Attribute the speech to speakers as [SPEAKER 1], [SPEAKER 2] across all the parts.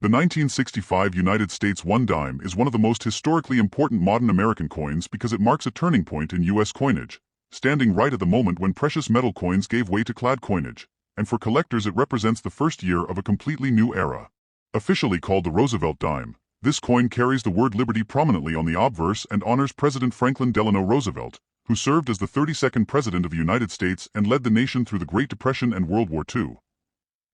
[SPEAKER 1] The 1965 United States 1 dime is one of the most historically important modern American coins because it marks a turning point in U.S. coinage, standing right at the moment when precious metal coins gave way to clad coinage, and for collectors it represents the first year of a completely new era. Officially called the Roosevelt dime, this coin carries the word liberty prominently on the obverse and honors President Franklin Delano Roosevelt, who served as the 32nd President of the United States and led the nation through the Great Depression and World War II.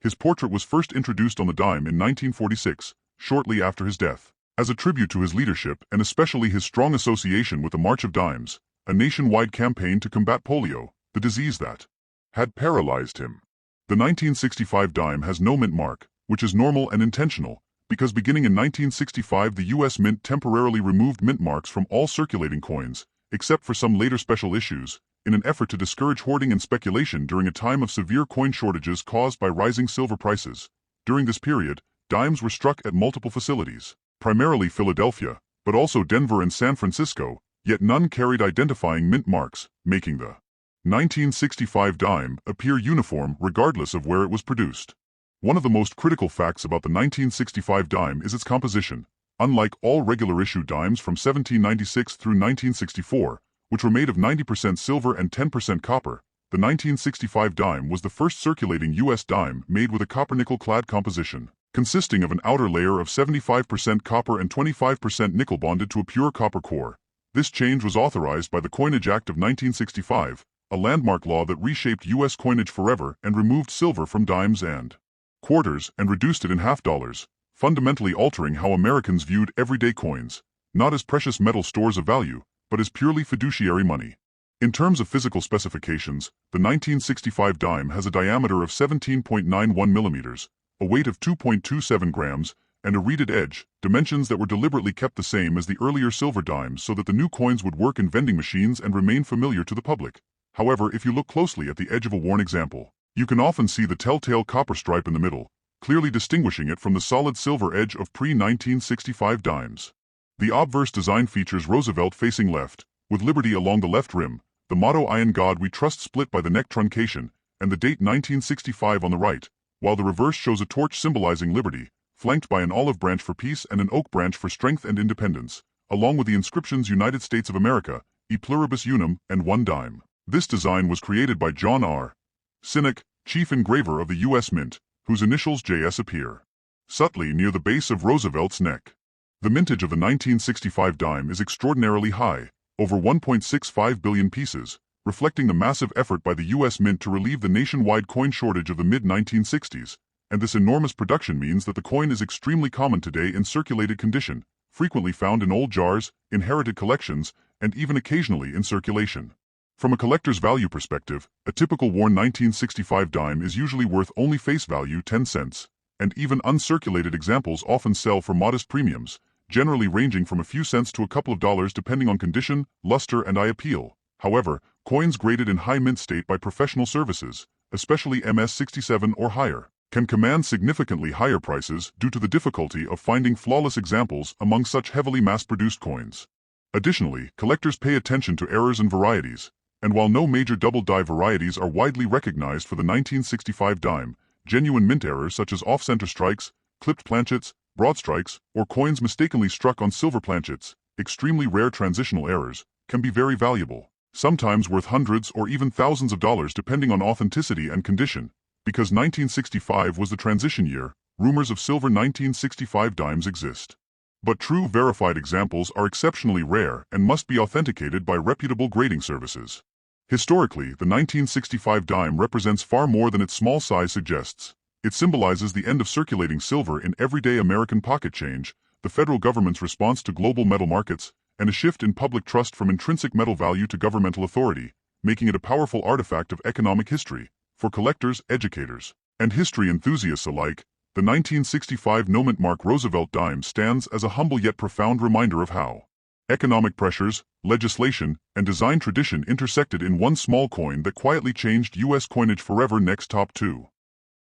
[SPEAKER 1] His portrait was first introduced on the dime in 1946, shortly after his death. As a tribute to his leadership and especially his strong association with the March of Dimes, a nationwide campaign to combat polio, the disease that had paralyzed him. The 1965 dime has no mint mark, which is normal and intentional, because beginning in 1965 the U.S. Mint temporarily removed mint marks from all circulating coins, except for some later special issues, in an effort to discourage hoarding and speculation during a time of severe coin shortages caused by rising silver prices. During this period, dimes were struck at multiple facilities, primarily Philadelphia, but also Denver and San Francisco, yet none carried identifying mint marks, making the 1965 dime appear uniform regardless of where it was produced. One of the most critical facts about the 1965 dime is its composition. Unlike all regular issue dimes from 1796 through 1964, which were made of 90% silver and 10% copper, the 1965 dime was the first circulating U.S. dime made with a copper-nickel clad composition, consisting of an outer layer of 75% copper and 25% nickel bonded to a pure copper core. This change was authorized by the Coinage Act of 1965, a landmark law that reshaped U.S. coinage forever and removed silver from dimes and quarters and reduced it in half dollars, fundamentally altering how Americans viewed everyday coins, not as precious metal stores of value, but as purely fiduciary money. In terms of physical specifications, the 1965 dime has a diameter of 17.91 millimeters, a weight of 2.27 grams, and a reeded edge, dimensions that were deliberately kept the same as the earlier silver dimes so that the new coins would work in vending machines and remain familiar to the public. However, if you look closely at the edge of a worn example, you can often see the telltale copper stripe in the middle, clearly distinguishing it from the solid silver edge of pre-1965 dimes. The obverse design features Roosevelt facing left, with liberty along the left rim, the motto "I in God We Trust" split by the neck truncation, and the date 1965 on the right, while the reverse shows a torch symbolizing liberty, flanked by an olive branch for peace and an oak branch for strength and independence, along with the inscriptions United States of America, E Pluribus Unum, and 1 dime. This design was created by John R. Sinek, chief engraver of the U.S. Mint, whose initials JS appear subtly near the base of Roosevelt's neck. The mintage of the 1965 dime is extraordinarily high, over 1.65 billion pieces, reflecting the massive effort by the U.S. Mint to relieve the nationwide coin shortage of the mid-1960s, and this enormous production means that the coin is extremely common today in circulated condition, frequently found in old jars, inherited collections, and even occasionally in circulation. From a collector's value perspective, a typical worn 1965 dime is usually worth only face value 10 cents, and even uncirculated examples often sell for modest premiums, generally ranging from a few cents to a couple of dollars depending on condition, luster, and eye appeal. However, coins graded in high mint state by professional services, especially MS-67 or higher, can command significantly higher prices due to the difficulty of finding flawless examples among such heavily mass-produced coins. Additionally, collectors pay attention to errors and varieties, and while no major double-die varieties are widely recognized for the 1965 dime, genuine mint errors such as off-center strikes, clipped planchets, broad strikes, or coins mistakenly struck on silver planchets, extremely rare transitional errors, can be very valuable, sometimes worth hundreds or even thousands of dollars depending on authenticity and condition. Because 1965 was the transition year, rumors of silver 1965 dimes exist. But true verified examples are exceptionally rare and must be authenticated by reputable grading services. Historically, the 1965 dime represents far more than its small size suggests. It symbolizes the end of circulating silver in everyday American pocket change, the federal government's response to global metal markets, and a shift in public trust from intrinsic metal value to governmental authority, making it a powerful artifact of economic history. For collectors, educators, and history enthusiasts alike, the 1965 no-mint mark Roosevelt dime stands as a humble yet profound reminder of how economic pressures, legislation, and design tradition intersected in one small coin that quietly changed U.S. coinage forever. Next, top 2.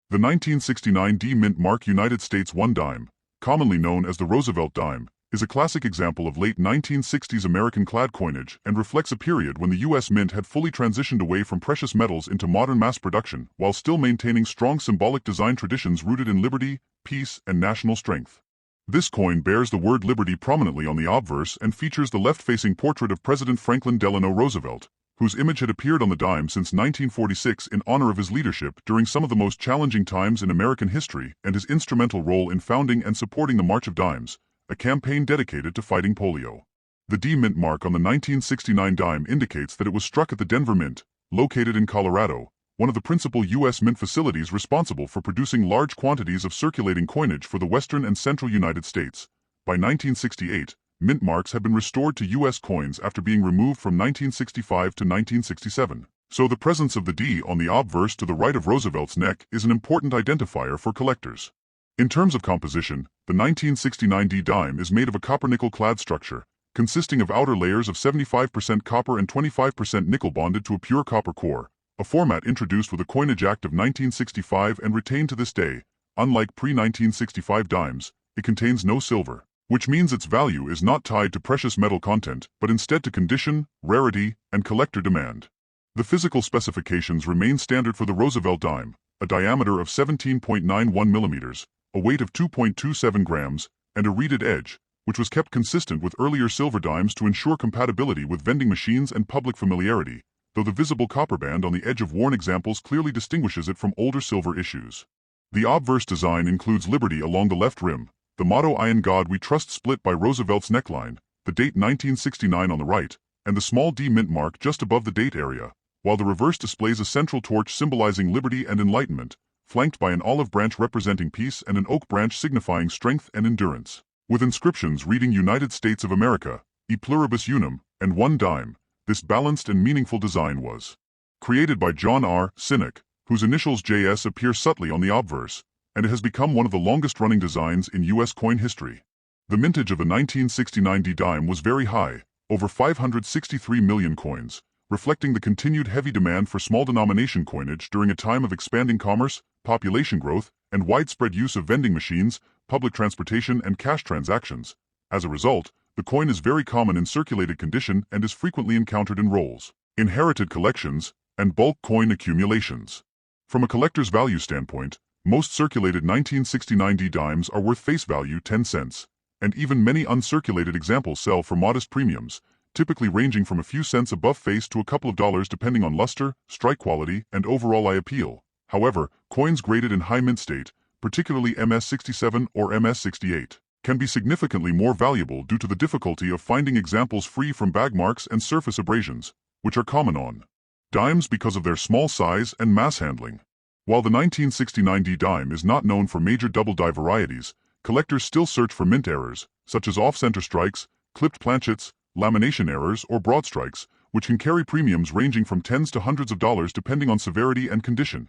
[SPEAKER 1] The 1969 D mint mark United States 1 dime, commonly known as the Roosevelt dime, is a classic example of late 1960s American clad coinage and reflects a period when the U.S. Mint had fully transitioned away from precious metals into modern mass production while still maintaining strong symbolic design traditions rooted in liberty, peace, and national strength. This coin bears the word liberty prominently on the obverse and features the left-facing portrait of President Franklin Delano Roosevelt, whose image had appeared on the dime since 1946 in honor of his leadership during some of the most challenging times in American history and his instrumental role in founding and supporting the March of Dimes, a campaign dedicated to fighting polio. The D Mint mark on the 1969 dime indicates that it was struck at the Denver Mint, located in Colorado, one of the principal U.S. mint facilities responsible for producing large quantities of circulating coinage for the western and central United States. By 1968, mint marks had been restored to U.S. coins after being removed from 1965 to 1967. So the presence of the D on the obverse to the right of Roosevelt's neck is an important identifier for collectors. In terms of composition, the 1969 D dime is made of a copper-nickel clad structure, consisting of outer layers of 75% copper and 25% nickel bonded to a pure copper core, a format introduced with the Coinage Act of 1965 and retained to this day. Unlike pre-1965 dimes, it contains no silver, which means its value is not tied to precious metal content, but instead to condition, rarity, and collector demand. The physical specifications remain standard for the Roosevelt dime, a diameter of 17.91 millimeters, a weight of 2.27 grams, and a reeded edge, which was kept consistent with earlier silver dimes to ensure compatibility with vending machines and public familiarity, though the visible copper band on the edge of worn examples clearly distinguishes it from older silver issues. The obverse design includes liberty along the left rim, the motto "I in God We Trust" split by Roosevelt's neckline, the date 1969 on the right, and the small D mint mark just above the date area, while the reverse displays a central torch symbolizing liberty and enlightenment, flanked by an olive branch representing peace and an oak branch signifying strength and endurance, with inscriptions reading United States of America, E Pluribus Unum, and one dime. This balanced and meaningful design was created by John R. Sinek, whose initials JS appear subtly on the obverse, and it has become one of the longest-running designs in U.S. coin history. The mintage of the 1969 D dime was very high, over 563 million coins, reflecting the continued heavy demand for small-denomination coinage during a time of expanding commerce, population growth, and widespread use of vending machines, public transportation, and cash transactions. As a result, the coin is very common in circulated condition and is frequently encountered in rolls, inherited collections, and bulk coin accumulations. From a collector's value standpoint, most circulated 1969 D dimes are worth face value 10 cents, and even many uncirculated examples sell for modest premiums, typically ranging from a few cents above face to a couple of dollars depending on luster, strike quality, and overall eye appeal. However, coins graded in high mint state, particularly MS-67 or MS-68, can be significantly more valuable due to the difficulty of finding examples free from bag marks and surface abrasions, which are common on dimes because of their small size and mass handling. While the 1969 D dime is not known for major double die varieties, collectors still search for mint errors, such as off-center strikes, clipped planchets, lamination errors, or broad strikes, which can carry premiums ranging from tens to hundreds of dollars depending on severity and condition.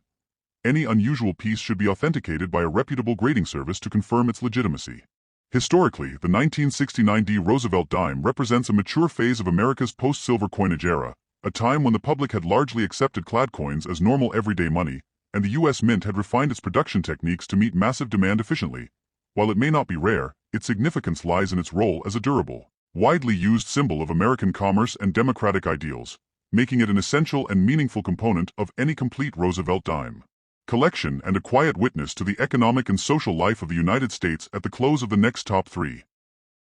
[SPEAKER 1] Any unusual piece should be authenticated by a reputable grading service to confirm its legitimacy. Historically, the 1969 D Roosevelt dime represents a mature phase of America's post-silver coinage era, a time when the public had largely accepted clad coins as normal everyday money, and the U.S. Mint had refined its production techniques to meet massive demand efficiently. While it may not be rare, its significance lies in its role as a durable, widely used symbol of American commerce and democratic ideals, making it an essential and meaningful component of any complete Roosevelt dime collection and a quiet witness to the economic and social life of the United States at the close of the next top three.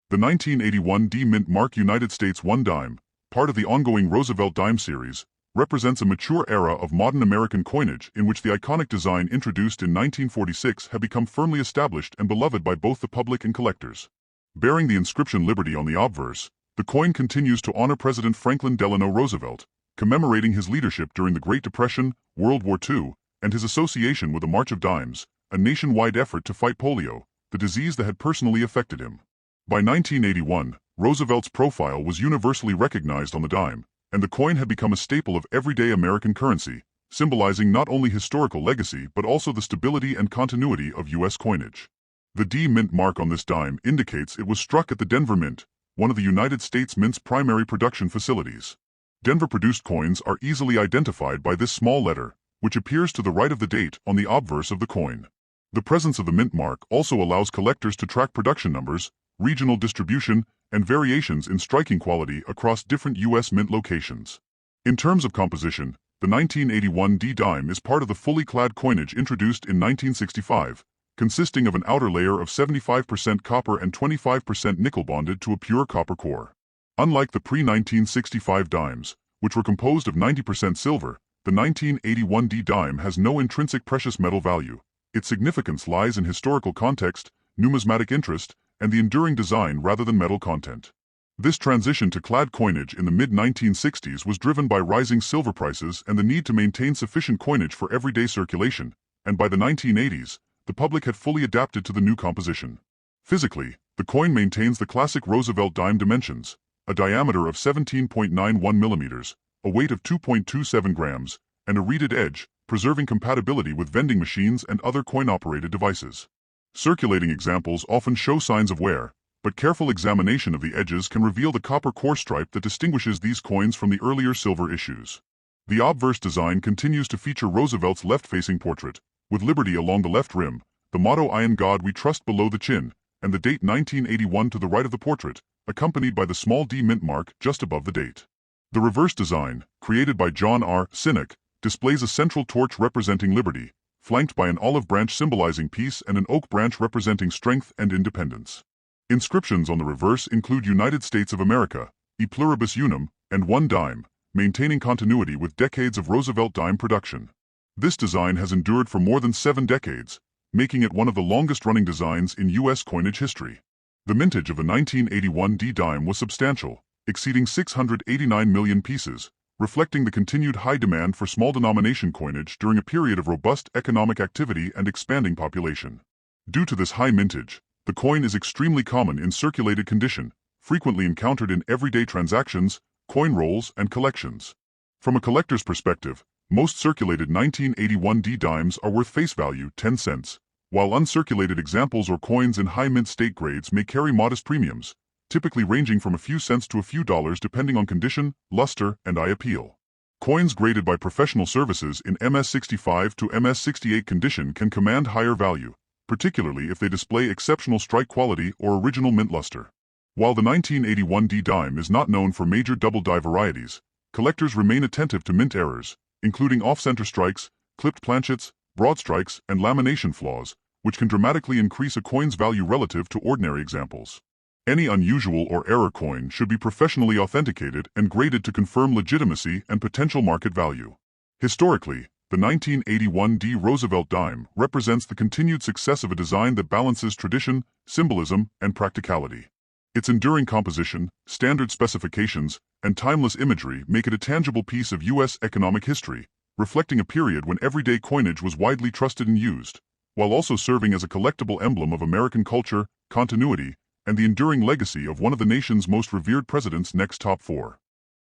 [SPEAKER 1] The 1981 D Mint mark United States 1 dime, part of the ongoing Roosevelt dime series, represents a mature era of modern American coinage in which the iconic design introduced in 1946 had become firmly established and beloved by both the public and collectors. Bearing the inscription Liberty on the obverse, the coin continues to honor President Franklin Delano Roosevelt, commemorating his leadership during the Great Depression, World War II, and his association with the March of Dimes, a nationwide effort to fight polio, the disease that had personally affected him. By 1981, Roosevelt's profile was universally recognized on the dime, and the coin had become a staple of everyday American currency, symbolizing not only historical legacy but also the stability and continuity of U.S. coinage. The D Mint mark on this dime indicates it was struck at the Denver Mint, one of the United States Mint's primary production facilities. Denver-produced coins are easily identified by this small letter, which appears to the right of the date on the obverse of the coin. The presence of the mint mark also allows collectors to track production numbers, regional distribution, and variations in striking quality across different U.S. mint locations. In terms of composition, the 1981 D dime is part of the fully clad coinage introduced in 1965, consisting of an outer layer of 75% copper and 25% nickel bonded to a pure copper core. Unlike the pre-1965 dimes, which were composed of 90% silver, the 1981 D dime has no intrinsic precious metal value. Its significance lies in historical context, numismatic interest, and the enduring design rather than metal content. This transition to clad coinage in the mid-1960s was driven by rising silver prices and the need to maintain sufficient coinage for everyday circulation, and by the 1980s, the public had fully adapted to the new composition. Physically, the coin maintains the classic Roosevelt dime dimensions, a diameter of 17.91 millimeters, a weight of 2.27 grams, and a reeded edge, preserving compatibility with vending machines and other coin-operated devices. Circulating examples often show signs of wear, but careful examination of the edges can reveal the copper core stripe that distinguishes these coins from the earlier silver issues. The obverse design continues to feature Roosevelt's left-facing portrait, with Liberty along the left rim, the motto "In God We Trust" below the chin, and the date 1981 to the right of the portrait, accompanied by the small D mint mark just above the date. The reverse design, created by John R. Sinek, displays a central torch representing liberty, flanked by an olive branch symbolizing peace and an oak branch representing strength and independence. Inscriptions on the reverse include United States of America, E pluribus unum, and 1 dime, maintaining continuity with decades of Roosevelt dime production. This design has endured for more than 7 decades, making it one of the longest-running designs in U.S. coinage history. The mintage of the 1981 D dime was substantial, exceeding 689 million pieces, reflecting the continued high demand for small-denomination coinage during a period of robust economic activity and expanding population. Due to this high mintage, the coin is extremely common in circulated condition, frequently encountered in everyday transactions, coin rolls, and collections. From a collector's perspective, most circulated 1981 D dimes are worth face value 10 cents, while uncirculated examples or coins in high mint state grades may carry modest premiums, typically ranging from a few cents to a few dollars depending on condition, luster, and eye appeal. Coins graded by professional services in MS65 to MS68 condition can command higher value, particularly if they display exceptional strike quality or original mint luster. While the 1981 D dime is not known for major double die varieties, collectors remain attentive to mint errors, including off-center strikes, clipped planchets, broad strikes, and lamination flaws, which can dramatically increase a coin's value relative to ordinary examples. Any unusual or error coin should be professionally authenticated and graded to confirm legitimacy and potential market value. Historically, the 1981 D Roosevelt dime represents the continued success of a design that balances tradition, symbolism, and practicality. Its enduring composition, standard specifications, and timeless imagery make it a tangible piece of U.S. economic history, reflecting a period when everyday coinage was widely trusted and used, while also serving as a collectible emblem of American culture, continuity, and the enduring legacy of one of the nation's most revered presidents. Next top 4.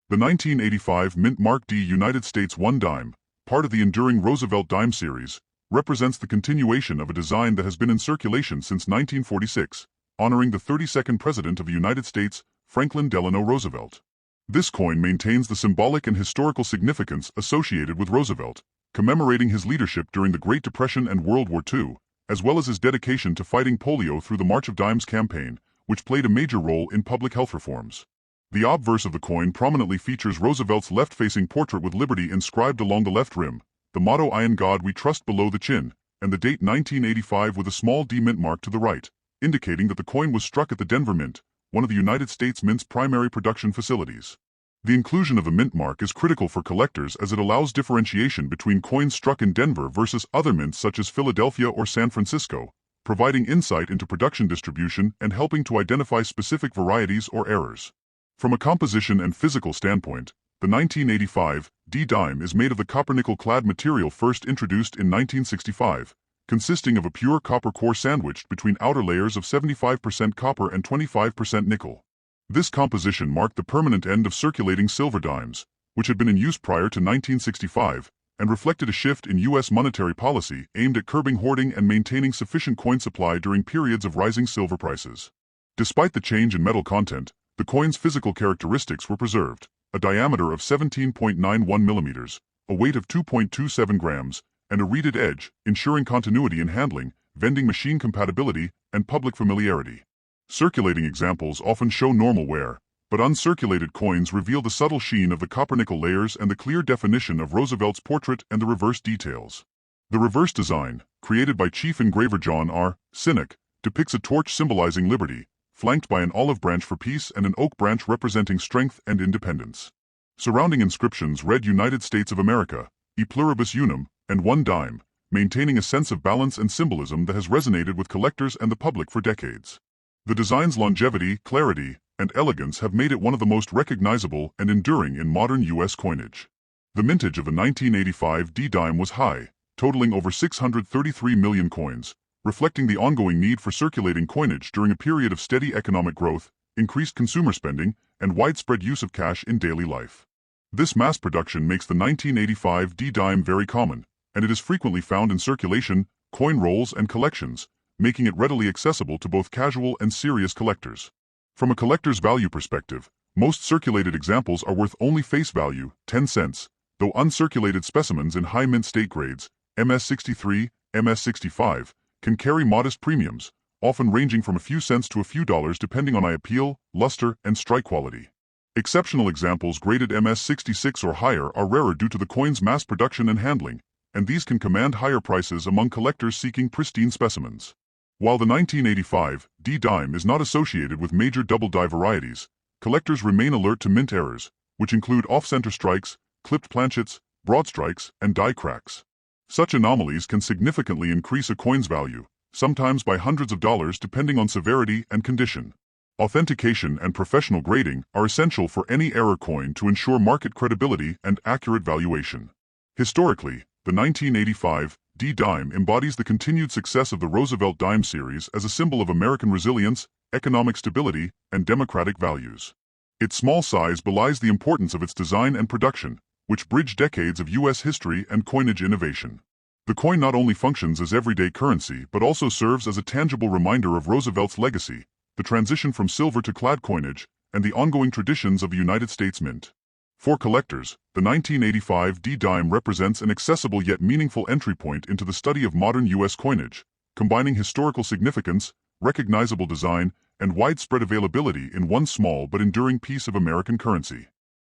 [SPEAKER 1] The 1985 Mint Mark D United States 1 dime, part of the enduring Roosevelt dime series, represents the continuation of a design that has been in circulation since 1946, honoring the 32nd President of the United States, Franklin Delano Roosevelt. This coin maintains the symbolic and historical significance associated with Roosevelt, commemorating his leadership during the Great Depression and World War II, as well as his dedication to fighting polio through the March of Dimes campaign, which played a major role in public health reforms. The obverse of the coin prominently features Roosevelt's left-facing portrait with Liberty inscribed along the left rim, the motto "In God We Trust" below the chin, and the date 1985 with a small D mint mark to the right, indicating that the coin was struck at the Denver Mint, one of the United States Mint's primary production facilities. The inclusion of the mint mark is critical for collectors as it allows differentiation between coins struck in Denver versus other mints such as Philadelphia or San Francisco, providing insight into production distribution and helping to identify specific varieties or errors. From a composition and physical standpoint, the 1985 D dime is made of the copper-nickel clad material first introduced in 1965, consisting of a pure copper core sandwiched between outer layers of 75% copper and 25% nickel. This composition marked the permanent end of circulating silver dimes, which had been in use prior to 1965, and reflected a shift in U.S. monetary policy aimed at curbing hoarding and maintaining sufficient coin supply during periods of rising silver prices. Despite the change in metal content, the coin's physical characteristics were preserved: a diameter of 17.91 millimeters, a weight of 2.27 grams, and a reeded edge, ensuring continuity in handling, vending machine compatibility, and public familiarity. Circulating examples often show normal wear, but uncirculated coins reveal the subtle sheen of the copper-nickel layers and the clear definition of Roosevelt's portrait and the reverse details. The reverse design, created by Chief Engraver John R. Sinek, depicts a torch symbolizing liberty, flanked by an olive branch for peace and an oak branch representing strength and independence. Surrounding inscriptions read United States of America, E pluribus unum, and 1 dime, maintaining a sense of balance and symbolism that has resonated with collectors and the public for decades. The design's longevity, clarity, and elegance have made it one of the most recognizable and enduring in modern U.S. coinage. The mintage of the 1985 D-dime was high, totaling over 633 million coins, reflecting the ongoing need for circulating coinage during a period of steady economic growth, increased consumer spending, and widespread use of cash in daily life. This mass production makes the 1985 D-dime very common, and it is frequently found in circulation, coin rolls, and collections, making it readily accessible to both casual and serious collectors. From a collector's value perspective, most circulated examples are worth only face value, 10 cents, though uncirculated specimens in high mint state grades, MS-63, MS-65, can carry modest premiums, often ranging from a few cents to a few dollars depending on eye appeal, luster, and strike quality. Exceptional examples graded MS-66 or higher are rarer due to the coin's mass production and handling, and these can command higher prices among collectors seeking pristine specimens. While the 1985 D-dime is not associated with major double-die varieties, collectors remain alert to mint errors, which include off-center strikes, clipped planchets, broad strikes, and die cracks. Such anomalies can significantly increase a coin's value, sometimes by hundreds of dollars depending on severity and condition. Authentication and professional grading are essential for any error coin to ensure market credibility and accurate valuation. Historically, the 1985 D-dime embodies the continued success of the Roosevelt dime series as a symbol of American resilience, economic stability, and democratic values. Its small size belies the importance of its design and production, which bridge decades of U.S. history and coinage innovation. The coin not only functions as everyday currency but also serves as a tangible reminder of Roosevelt's legacy, the transition from silver to clad coinage, and the ongoing traditions of the United States Mint. For collectors, the 1985 D-dime represents an accessible yet meaningful entry point into the study of modern U.S. coinage, combining historical significance, recognizable design, and widespread availability in one small but enduring piece of American currency.